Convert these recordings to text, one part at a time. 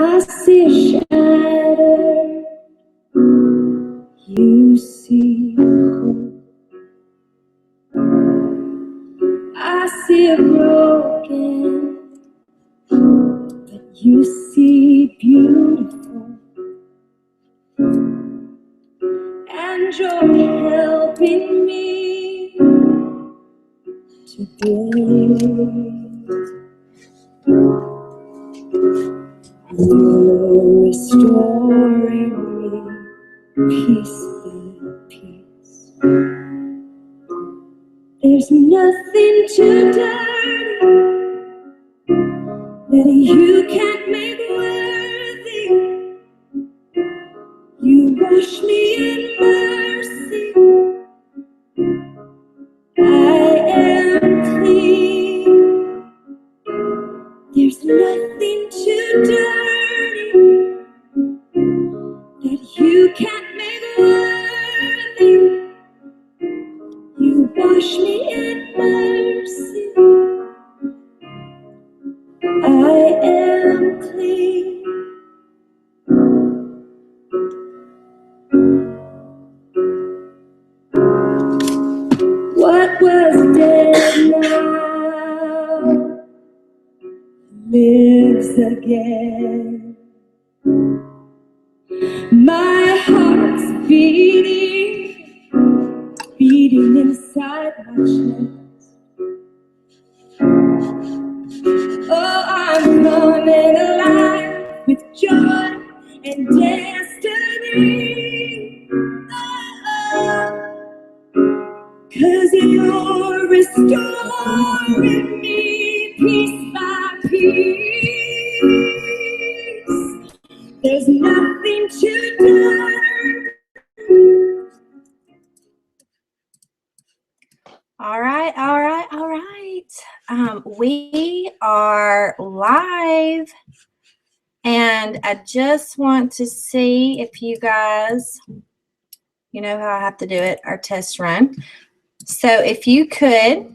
I see a shadow, you see hope. I see a broken, but you see beautiful. And you're helping me to breathe. You're restoring me piece by piece. There's nothing too dirty that you can't make worthy. You wash me in mercy. I am clean. There's nothing too dirty that you can't make worthy. You wash me in mercy. I am clean. What was dead now lives again. My heart's beating inside my chest. Oh, I'm coming alive with joy and destiny. Oh, 'cause you're restoring me piece by piece. There's nothing too dark. All right. We are live, and I just want to see if you guys, you know how I have to do it, our test run. So if you can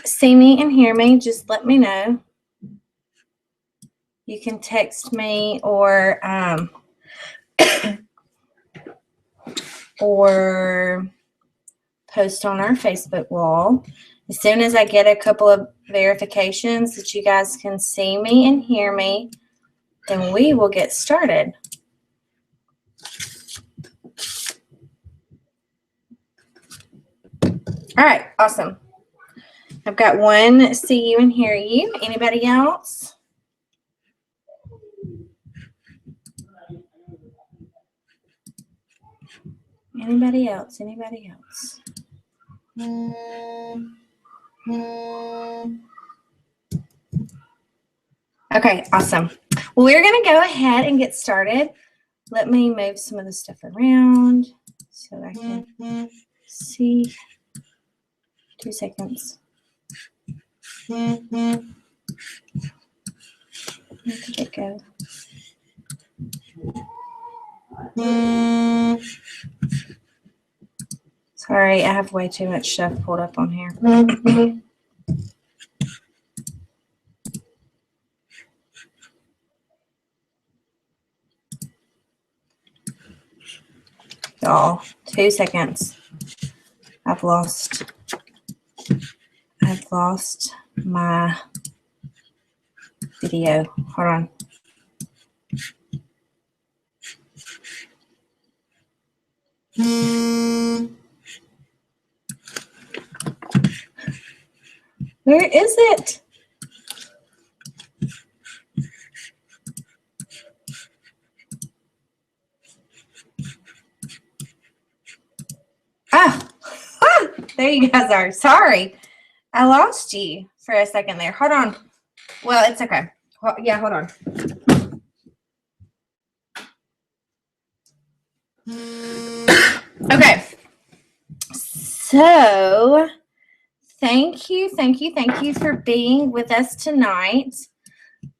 see me and hear me, just let me know. You can text me or or post on our Facebook wall. As soon as I get a couple of verifications that you guys can see me and hear me, then we will get started. All right, awesome. I've got one see you and hear you. Anybody else? Anybody else? Okay, awesome. Well, we're going to go ahead and get started. Let me move some of the stuff around so I can see. 2 seconds. Where did it go? Sorry, I have way too much stuff pulled up on here. Y'all, 2 seconds. I've lost my video. Hold on. Where is it? There you guys are. Sorry. I lost you for a second there. Hold on. Well, it's okay. Well, yeah, hold on. Okay. So, thank you for being with us tonight.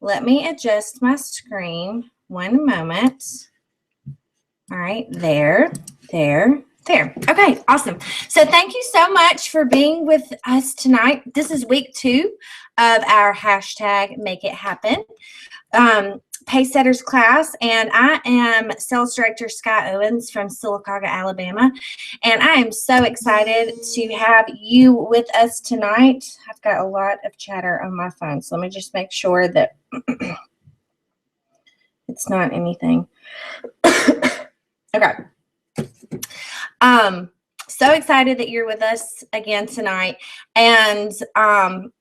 Let me adjust my screen. 1 moment. All right, there. There. Okay, awesome. So thank you so much for being with us tonight. This is week 2 of our hashtag Make It Happen Pacesetters class, and I am Sales Director Scott Owens from Sylacauga, Alabama, and I am so excited to have you with us tonight. I've got a lot of chatter on my phone, so let me just make sure that it's not anything. Okay. So excited that you're with us again tonight, and I'm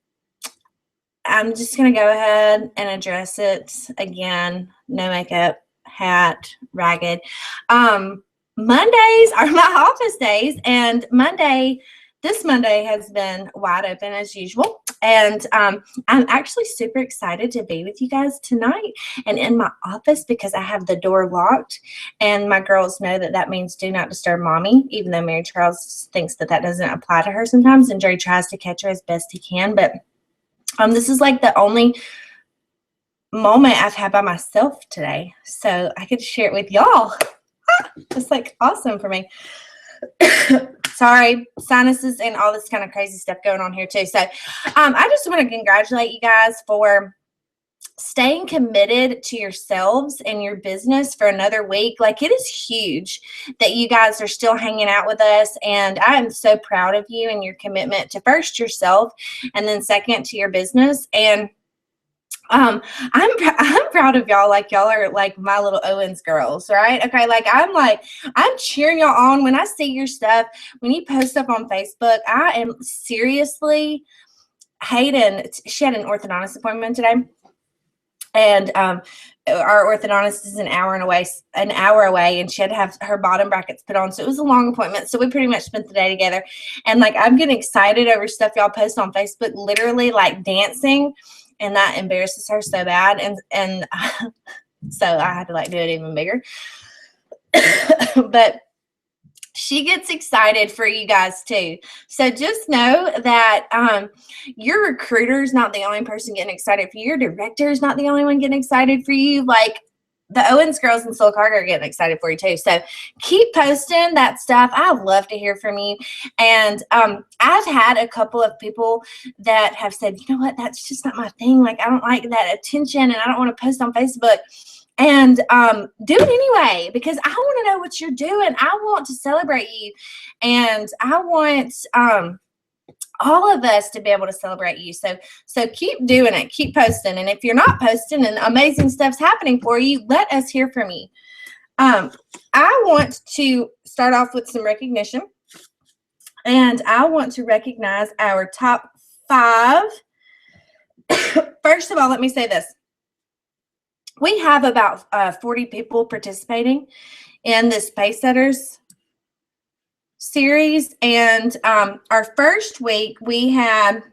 just going to go ahead and address it again. No makeup, hat, ragged. Mondays are my office days, and this Monday has been wide open as usual. And I'm actually super excited to be with you guys tonight and in my office because I have the door locked, and my girls know that that means do not disturb mommy, even though Mary Charles thinks that that doesn't apply to her sometimes, and Jerry tries to catch her as best he can. But this is like the only moment I've had by myself today, so I get to share it with y'all. It's like awesome for me. Sorry, sinuses and all this kind of crazy stuff going on here too. So I just want to congratulate you guys for staying committed to yourselves and your business for another week. Like, it is huge that you guys are still hanging out with us, and I am so proud of you and your commitment to first yourself and then second to your business. And I'm proud of y'all. Like, y'all are like my little Owens girls, right? Okay, I'm cheering y'all on when I see your stuff. When you post up on Facebook, I am seriously, Hayden, she had an orthodontist appointment today, and our orthodontist is an hour away, and she had to have her bottom brackets put on, so it was a long appointment. So we pretty much spent the day together, and like, I'm getting excited over stuff y'all post on Facebook, literally like dancing, and that embarrasses her so bad, and so I had to like do it even bigger. But she gets excited for you guys too. So just know that your recruiter is not the only person getting excited for you. Your director is not the only one getting excited for you. Like, the Owens girls in Sylacauga are getting excited for you too. So keep posting that stuff. I love to hear from you. And I've had a couple of people that have said, you know what, that's just not my thing. Like, I don't like that attention, and I don't want to post on Facebook. And do it anyway, because I want to know what you're doing. I want to celebrate you, and I want all of us to be able to celebrate you. So keep doing it. Keep posting. And if you're not posting and amazing stuff's happening for you, let us hear from you. I want to start off with some recognition, and I want to recognize our top 5. First of all, let me say this. We have about 40 people participating in this Pacesetters series, and our first week we had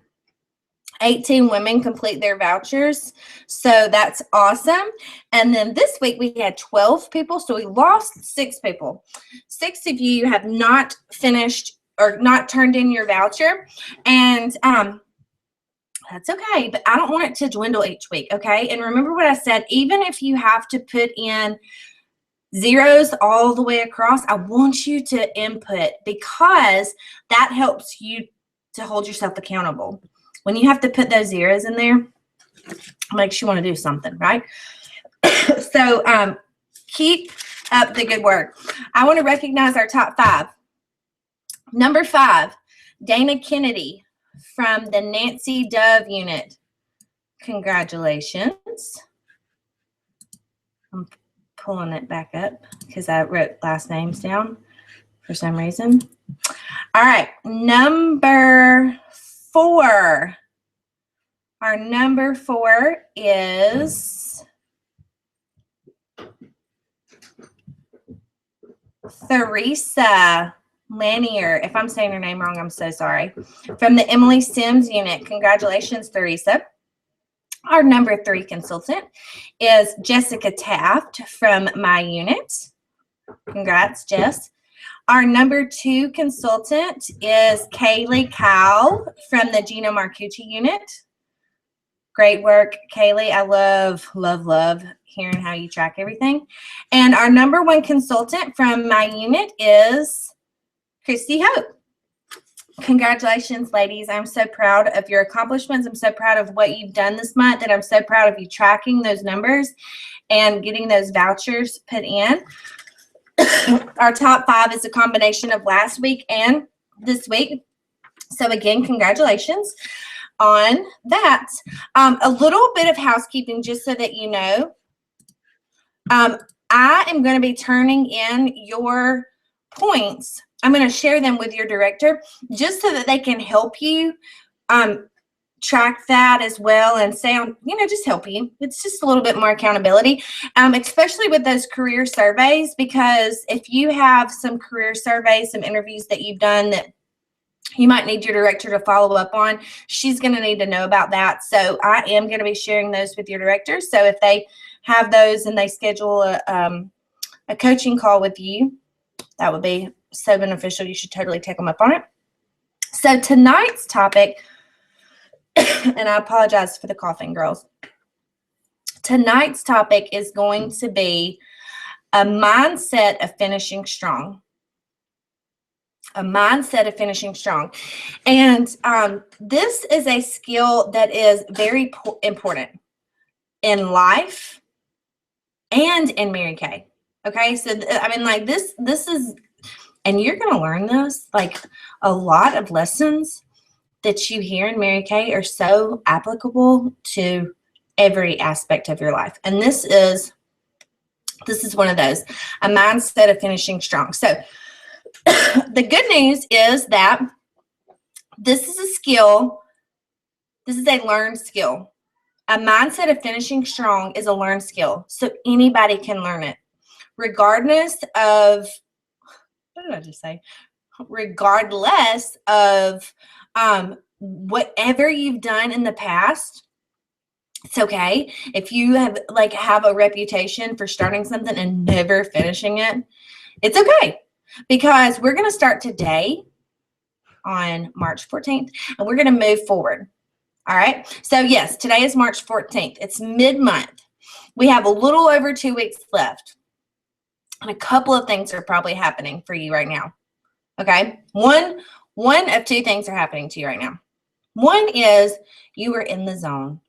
18 women complete their vouchers, so that's awesome. And then this week we had 12 people, so we lost 6 people. 6 of you have not finished or not turned in your voucher, and that's okay, but I don't want it to dwindle each week, okay? And remember what I said, even if you have to put in zeros all the way across, I want you to input, because that helps you to hold yourself accountable. When you have to put those zeros in there, it makes you want to do something, right? So keep up the good work. I want to recognize our top 5. Number 5, Dana Kennedy from the Nancy Dove unit. Congratulations. I'm pulling it back up because I wrote last names down for some reason. All right, number 4. Our number 4 is Theresa Lanier. If I'm saying her name wrong, I'm so sorry. From the Emily Sims unit. Congratulations, Theresa. Our number 3 consultant is Jessica Taft from my unit. Congrats, Jess. Our number 2 consultant is Kaylee Kyle from the Gina Marcucci unit. Great work, Kaylee. I love hearing how you track everything. And our number 1 consultant from my unit is Christy Hope. Congratulations, ladies. I'm so proud of your accomplishments. I'm so proud of what you've done this month, and I'm so proud of you tracking those numbers and getting those vouchers put in. Our top 5 is a combination of last week and this week. So again, congratulations on that. A little bit of housekeeping just so that you know. I am going to be turning in your points. I'm going to share them with your director just so that they can help you track that as well and say, just help you. It's just a little bit more accountability, especially with those career surveys, because if you have some career surveys, some interviews that you've done that you might need your director to follow up on, she's going to need to know about that. So I am going to be sharing those with your director. So if they have those and they schedule a coaching call with you, that would be so beneficial. You should totally take them up on it. So tonight's topic, and I apologize for the coughing, girls. Tonight's topic is going to be a mindset of finishing strong. A mindset of finishing strong. And this is a skill that is very important in life and in Mary Kay. Okay, so this is, and you're going to learn this, like a lot of lessons that you hear in Mary Kay are so applicable to every aspect of your life. And this is one of those, a mindset of finishing strong. So the good news is that this is a skill. This is a learned skill. A mindset of finishing strong is a learned skill. So anybody can learn it, regardless of, what did I just say? Regardless of whatever you've done in the past. It's okay. If you have a reputation for starting something and never finishing it, it's okay. Because we're going to start today on March 14th, and we're going to move forward. All right. So yes, today is March 14th. It's mid-month. We have a little over 2 weeks left. And a couple of things are probably happening for you right now. Okay. One of 2 things are happening to you right now. One is you are in the zone.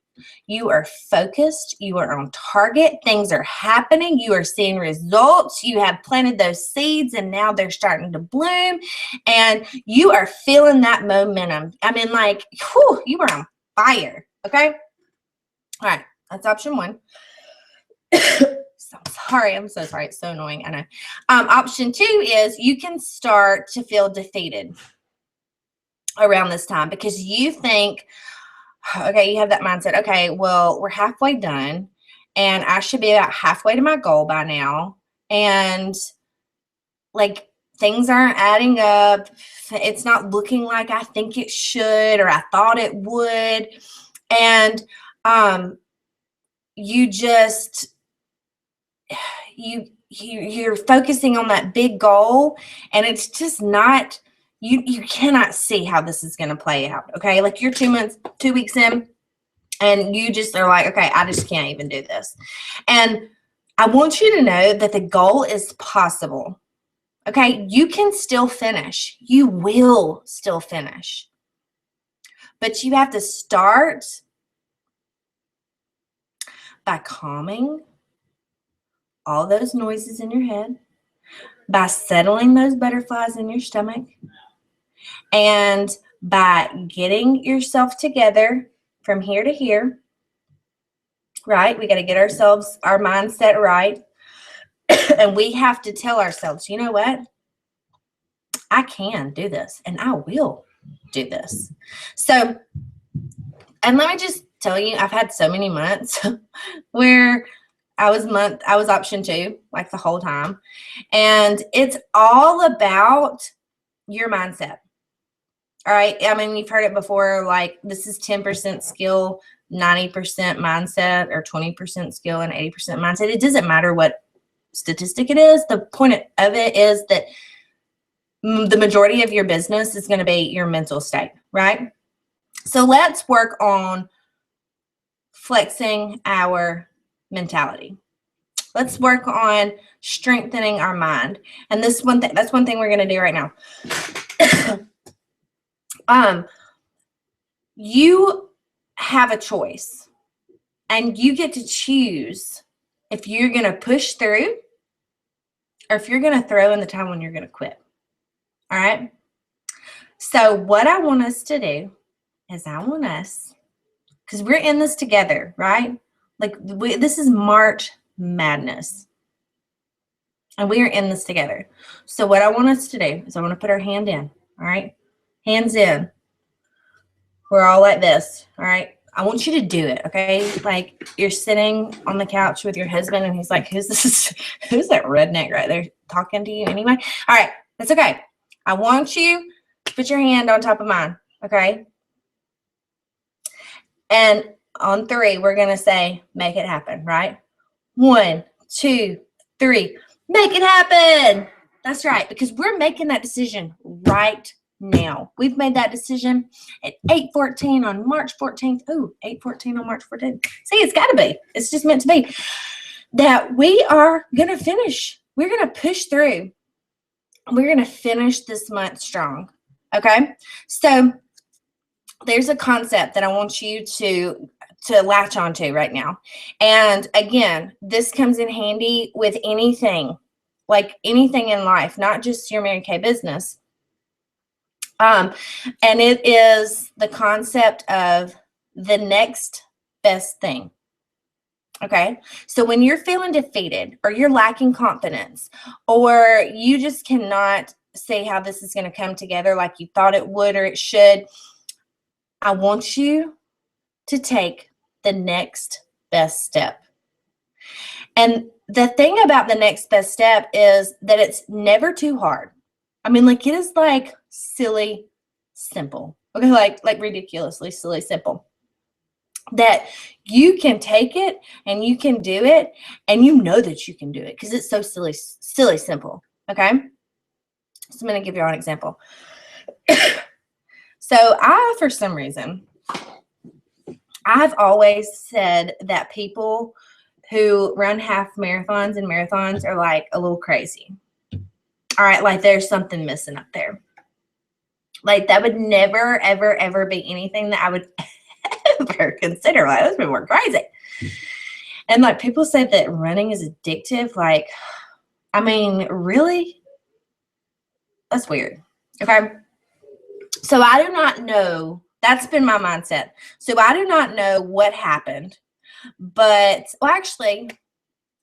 You are focused. You are on target. Things are happening. You are seeing results. You have planted those seeds and now they're starting to bloom and you are feeling that momentum. I mean, you are on fire. Okay. All right. That's option 1. I'm so sorry. It's so annoying. I know. Option 2 is you can start to feel defeated around this time because you think, okay, you have that mindset. Okay, well, we're halfway done and I should be about halfway to my goal by now. And things aren't adding up. It's not looking like I think it should or I thought it would. And you're focusing on that big goal and it's just not, you cannot see how this is going to play out. Okay. You're 2 weeks in and you just are like, okay, I just can't even do this. And I want you to know that the goal is possible. Okay. You can still finish. You will still finish, but you have to start by calming all those noises in your head, by settling those butterflies in your stomach, and by getting yourself together from here to here, right? We got to get our mindset right. And we have to tell ourselves, you know what? I can do this and I will do this. So, and let me just tell you, I've had so many months where I was option 2, the whole time. And it's all about your mindset. All right. I mean, you've heard it before, this is 10% skill, 90% mindset, or 20% skill and 80% mindset. It doesn't matter what statistic it is. The point of it is that the majority of your business is going to be your mental state, right? So let's work on flexing our mentality. Let's work on strengthening our mind. And that's one thing we're going to do right now. You have a choice, and you get to choose if you're going to push through or if you're going to throw in the time when you're going to quit. All right? So what I want us to do is because we're in this together, right? Like this is March Madness. And we are in this together. So what I want us to do is I want to put our hand in, all right? Hands in. We're all like this, all right? I want you to do it, okay? Like you're sitting on the couch with your husband and he's like, who's this? Who's that redneck right there talking to you anyway? All right, that's okay. I want you to put your hand on top of mine, okay? And on 3, we're going to say, make it happen, right? 1, 2, 3. Make it happen. That's right, because we're making that decision right now. We've made that decision at 8:14 on March 14th. Oh, 8:14 on March 14th. See, it's got to be. It's just meant to be. That we are going to finish. We're going to push through. We're going to finish this month strong. Okay? So there's a concept that I want you to latch onto right now. And again, this comes in handy with anything, like anything in life, not just your Mary Kay business. And it is the concept of the next best thing. Okay. So when you're feeling defeated or you're lacking confidence or you just cannot see how this is going to come together like you thought it would or it should, I want you to take the next best step. And the thing about the next best step is that it's never too hard. I mean, like it is like silly simple. Okay, like ridiculously silly simple. That you can take it and you can do it and you know that you can do it because it's so silly simple. Okay? So I'm going to give you an example. So for some reason, I've always said that people who run half marathons and marathons are like a little crazy. All right, like there's something missing up there. Like that would never, ever, ever be anything that I would ever consider. Like those people are crazy. And like people say that running is addictive. Like, I mean, really? That's weird. Okay. So I do not know. That's been my mindset. So I do not know what happened. But, well, actually,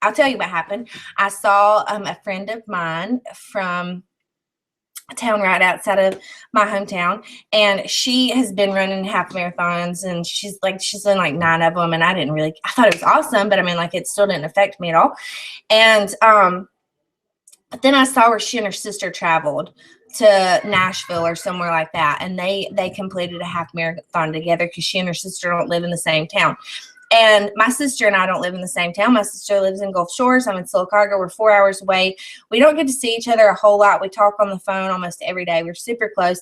I'll tell you what happened. I saw a friend of mine from a town right outside of my hometown, and she has been running half marathons, and she's done like 9 of them, and I thought it was awesome, but I mean, like, it still didn't affect me at all. And but then I saw where she and her sister traveled to Nashville or somewhere like that, and they completed a half marathon together because she and her sister don't live in the same town. And my sister and I don't live in the same town. My sister lives in Gulf Shores. I'm in Silicaga. We're 4 hours away. We don't get to see each other a whole lot. We talk on the phone almost every day. We're super close.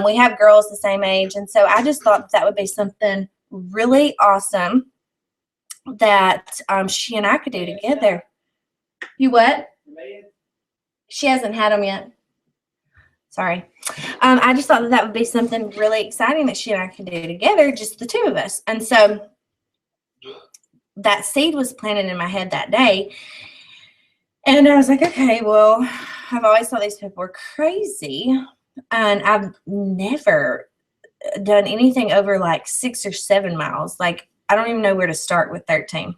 We have girls the same age. And so I just thought that would be something really awesome that she and I could do together. You what? She hasn't had them yet. Sorry. I just thought that would be something really exciting that she and I could do together, just the two of us. And so that seed was planted in my head that day. And I was like, okay, well, I've always thought these people were crazy. And I've never done anything over like 6 or 7 miles. Like, I don't even know where to start with 13.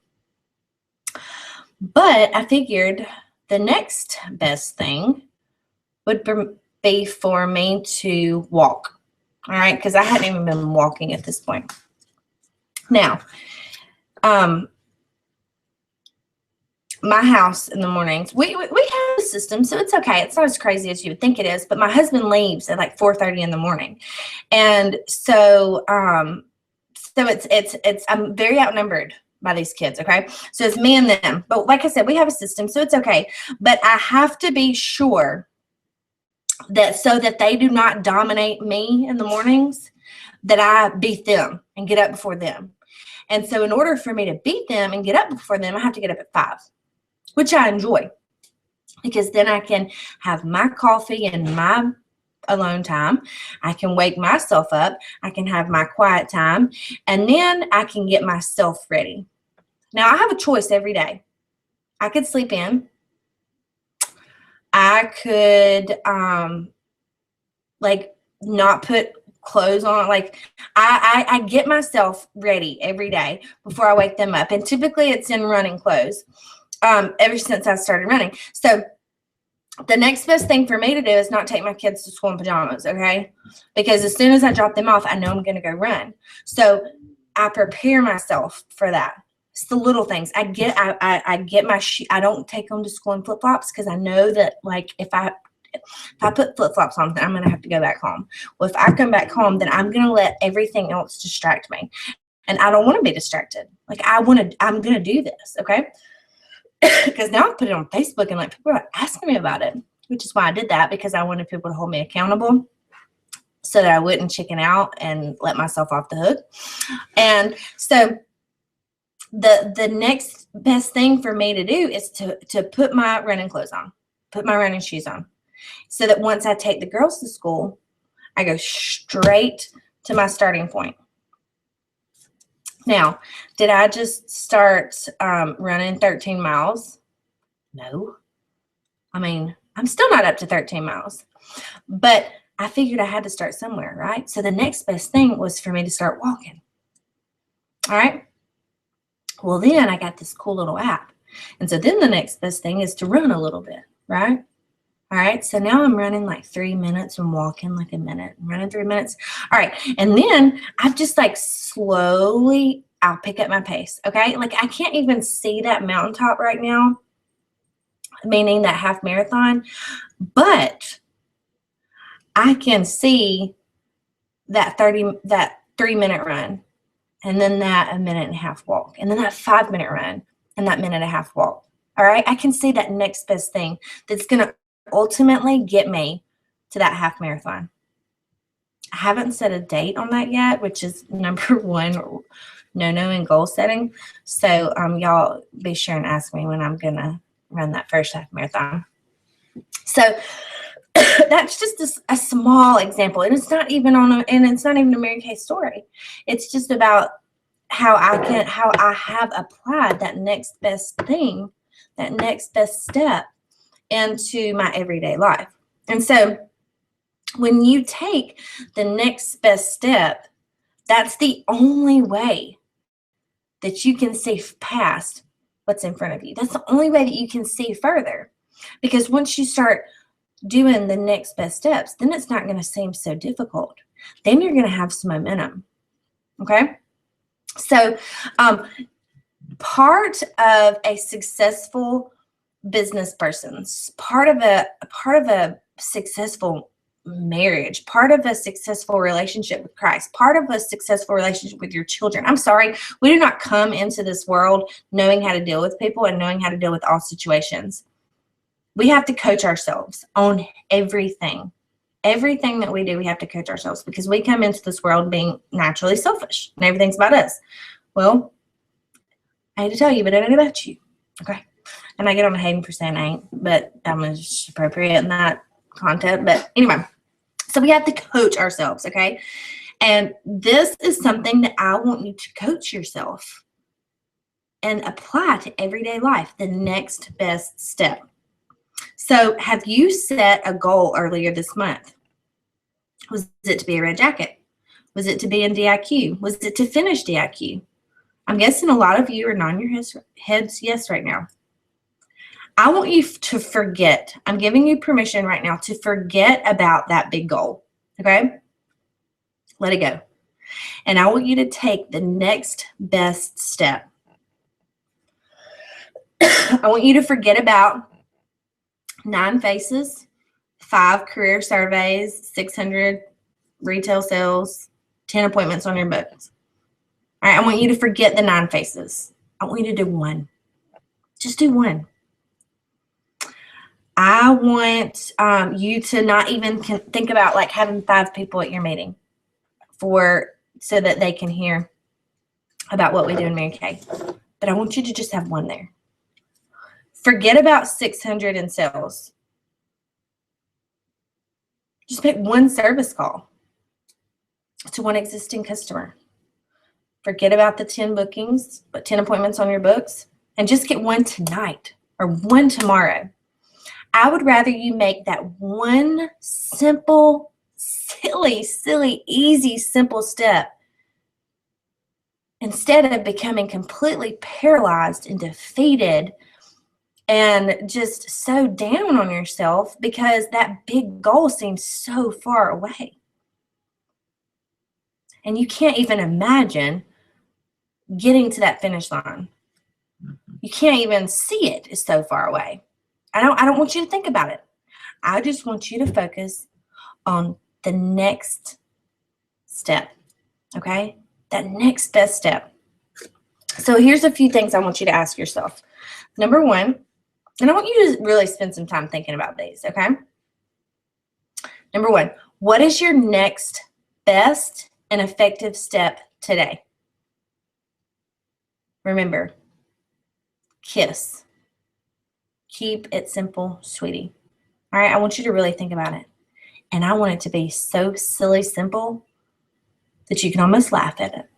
But I figured the next best thing would be for me to walk. All right, because I hadn't even been walking at this point. Now, my house in the mornings, we have a system, so it's okay. It's not as crazy as you would think it is, but my husband leaves at like 4:30 in the morning. And so it's I'm very outnumbered by these kids, okay? So it's me and them. But like I said, we have a system, so it's okay. But I have to be sure that so that they do not dominate me in the mornings, that I beat them and get up before them. And so in order for me to beat them and get up before them, I have to get up at 5. which I enjoy because then I can have my coffee and my alone time. I can wake myself up. I can have my quiet time, and then I can get myself ready. Now, I have a choice every day. I could sleep in. I could like not put clothes on. Like I get myself ready every day before I wake them up, and typically it's in running clothes ever since I started running. So the next best thing for me to do is not take my kids to school in pajamas, okay? Because as soon as I drop them off, I know I'm going to go run. So I prepare myself for that. It's the little things. I get my shoe. I don't take them to school in flip-flops because I know that, like, if I put flip-flops on, then I'm going to have to go back home. Well, if I come back home, then I'm going to let everything else distract me. And I don't want to be distracted. Like, I'm going to do this, okay? Because now I've put it on Facebook and like people are asking me about it, which is why I did that, because I wanted people to hold me accountable so that I wouldn't chicken out and let myself off the hook. And so the next best thing for me to do is to put my running clothes on, put my running shoes on, so that once I take the girls to school, I go straight to my starting point. Now, did I just start running 13 miles? No. I mean, I'm still not up to 13 miles, but I figured I had to start somewhere, right? So the next best thing was for me to start walking. All right. Well, then I got this cool little app. And so then the next best thing is to run a little bit, right? All right. So now I'm running like 3 minutes and walking like a minute and running 3 minutes. All right. And then I've just like slowly, I'll pick up my pace. Okay. Like I can't even see that mountaintop right now, meaning that half marathon, but I can see that 3-minute run, and then that 1.5-minute walk, and then that 5-minute run and that 1.5-minute walk. All right. I can see that next best thing that's going to ultimately get me to that half marathon. I haven't set a date on that yet, which is number one no in goal setting. So y'all be sure and ask me when I'm gonna run that first half marathon. So that's just a small example, and it's not even a Mary Kay story. It's just about how I have applied that next best thing, that next best step into my everyday life. And so when you take the next best step, that's the only way that you can see past what's in front of you. That's the only way that you can see further. Because once you start doing the next best steps, then it's not going to seem so difficult. Then you're going to have some momentum. Okay? So part of a successful business person's, part of a successful marriage, part of a successful relationship with Christ, part of a successful relationship with your children. I'm sorry, we do not come into this world knowing how to deal with people and knowing how to deal with all situations. We have to coach ourselves on everything. Everything that we do, we have to coach ourselves, because we come into this world being naturally selfish and everything's about us. Well, I hate to tell you, but it ain't about you. Okay? And I get on a hating for saying ain't, but I'm just appropriate in that content. But anyway, so we have to coach ourselves, okay? And this is something that I want you to coach yourself and apply to everyday life, the next best step. So have you set a goal earlier this month? Was it to be a red jacket? Was it to be in DIQ? Was it to finish DIQ? I'm guessing a lot of you are nodding your heads yes right now. I want you to forget. I'm giving you permission right now to forget about that big goal, okay? Let it go. And I want you to take the next best step. I want you to forget about 9 faces, 5 career surveys, 600 retail sales, 10 appointments on your books. All right, I want you to forget the 9 faces. I want you to do 1. Just do 1. I want you to not even think about like having 5 people at your meeting so that they can hear about what we do in Mary Kay. But I want you to just have 1 there. Forget about 600 in sales. Just make one service call to one existing customer. Forget about the 10 bookings, but 10 appointments on your books, and just get one tonight or one tomorrow. I would rather you make that one simple, silly, easy, simple step instead of becoming completely paralyzed and defeated and just so down on yourself because that big goal seems so far away. And you can't even imagine getting to that finish line. You can't even see it. It's so far away. I don't want you to think about it. I just want you to focus on the next step, okay? That next best step. So here's a few things I want you to ask yourself. Number one, and I want you to really spend some time thinking about these, okay? Number one, what is your next best and effective step today? Remember, KISS. Keep it simple, sweetie. All right, I want you to really think about it. And I want it to be so silly simple that you can almost laugh at it.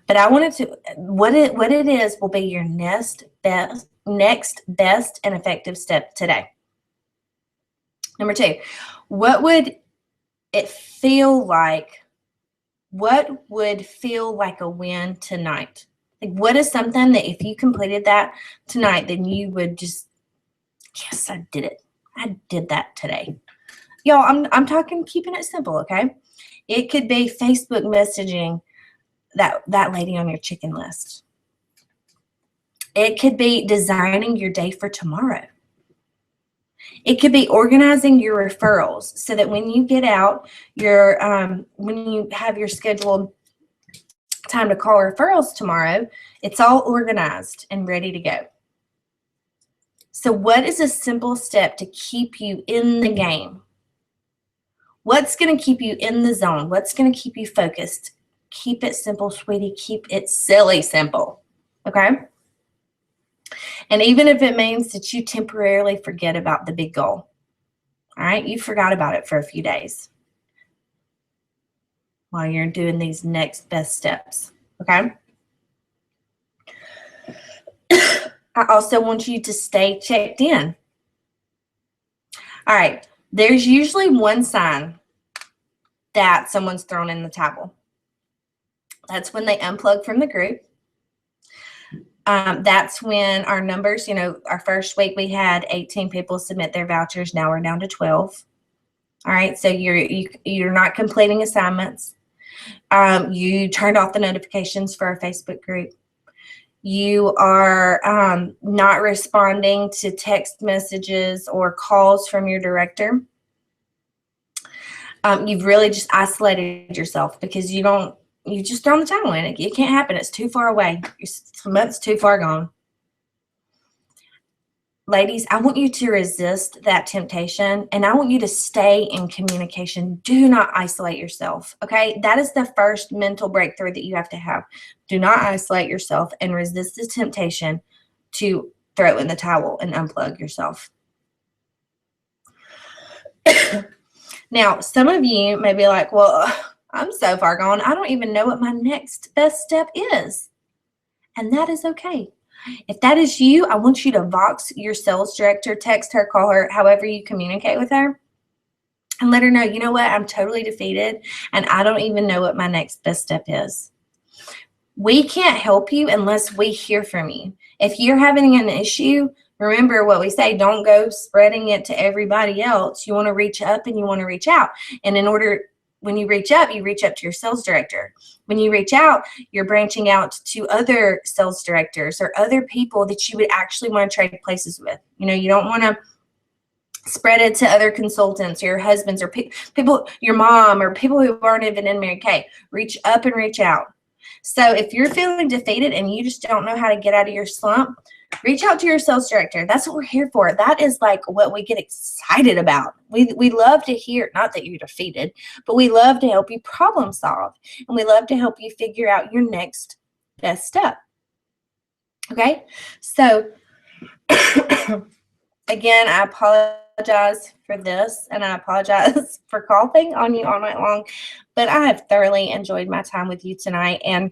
But I want it to, what it is will be your next best and effective step today. Number two, what would it feel like? What would feel like a win tonight? Like, what is something that if you completed that tonight, then you would just, yes, I did it. I did that today. Y'all, I'm talking keeping it simple, okay? It could be Facebook messaging that lady on your chicken list. It could be designing your day for tomorrow. It could be organizing your referrals so that when you get out your when you have your scheduled time to call referrals tomorrow, it's all organized and ready to go. So what is a simple step to keep you in the game? What's going to keep you in the zone? What's going to keep you focused? Keep it simple, sweetie. Keep it silly simple, okay? And even if it means that you temporarily forget about the big goal, all right? You forgot about it for a few days while you're doing these next best steps, okay? I also want you to stay checked in. All right, there's usually one sign that someone's thrown in the towel. That's when they unplug from the group. That's when our numbers, our first week we had 18 people submit their vouchers. Now we're down to 12. All right, so you're not completing assignments. You turned off the notifications for our Facebook group. You are not responding to text messages or calls from your director. You've really just isolated yourself because you just thrown the towel in. It can't happen. It's too far away. Your month's too far gone. Ladies, I want you to resist that temptation, and I want you to stay in communication. Do not isolate yourself, okay? That is the first mental breakthrough that you have to have. Do not isolate yourself and resist the temptation to throw in the towel and unplug yourself. Now, some of you may be like, well, I'm so far gone, I don't even know what my next best step is. And that is okay. If that is you, I want you to Vox your sales director, text her, call her, however you communicate with her, and let her know, you know what, I'm totally defeated, and I don't even know what my next best step is. We can't help you unless we hear from you. If you're having an issue, remember what we say, don't go spreading it to everybody else. You want to reach up and you want to reach out. And when you reach up to your sales director. When you reach out, you're branching out to other sales directors or other people that you would actually want to trade places with. You don't want to spread it to other consultants or your husbands or people, your mom, or people who aren't even in Mary Kay. Reach up and reach out. So if you're feeling defeated and you just don't know how to get out of your slump, reach out to your sales director. That's what we're here for. That is like what we get excited about. We love to hear, not that you're defeated, but we love to help you problem solve. And we love to help you figure out your next best step. Okay? So Again, I apologize for this, and I apologize for coughing on you all night long, but I have thoroughly enjoyed my time with you tonight, and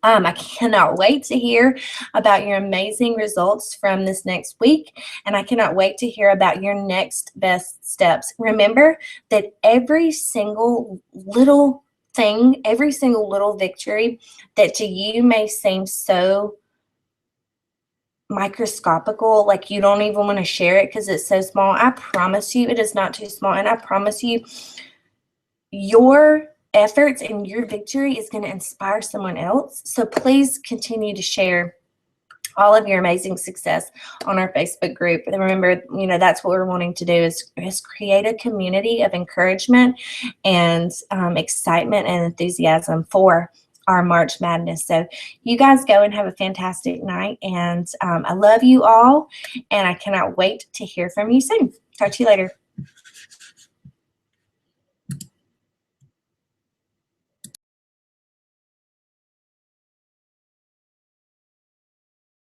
I cannot wait to hear about your amazing results from this next week, and I cannot wait to hear about your next best steps. Remember that every single little thing, every single little victory that to you may seem so microscopical, like you don't even want to share it because it's so small, I promise you it is not too small, and I promise you your efforts and your victory is going to inspire someone else. So please continue to share all of your amazing success on our Facebook group. And remember, that's what we're wanting to do is create a community of encouragement and excitement and enthusiasm for our March Madness. So you guys go and have a fantastic night. And I love you all. And I cannot wait to hear from you soon. Talk to you later.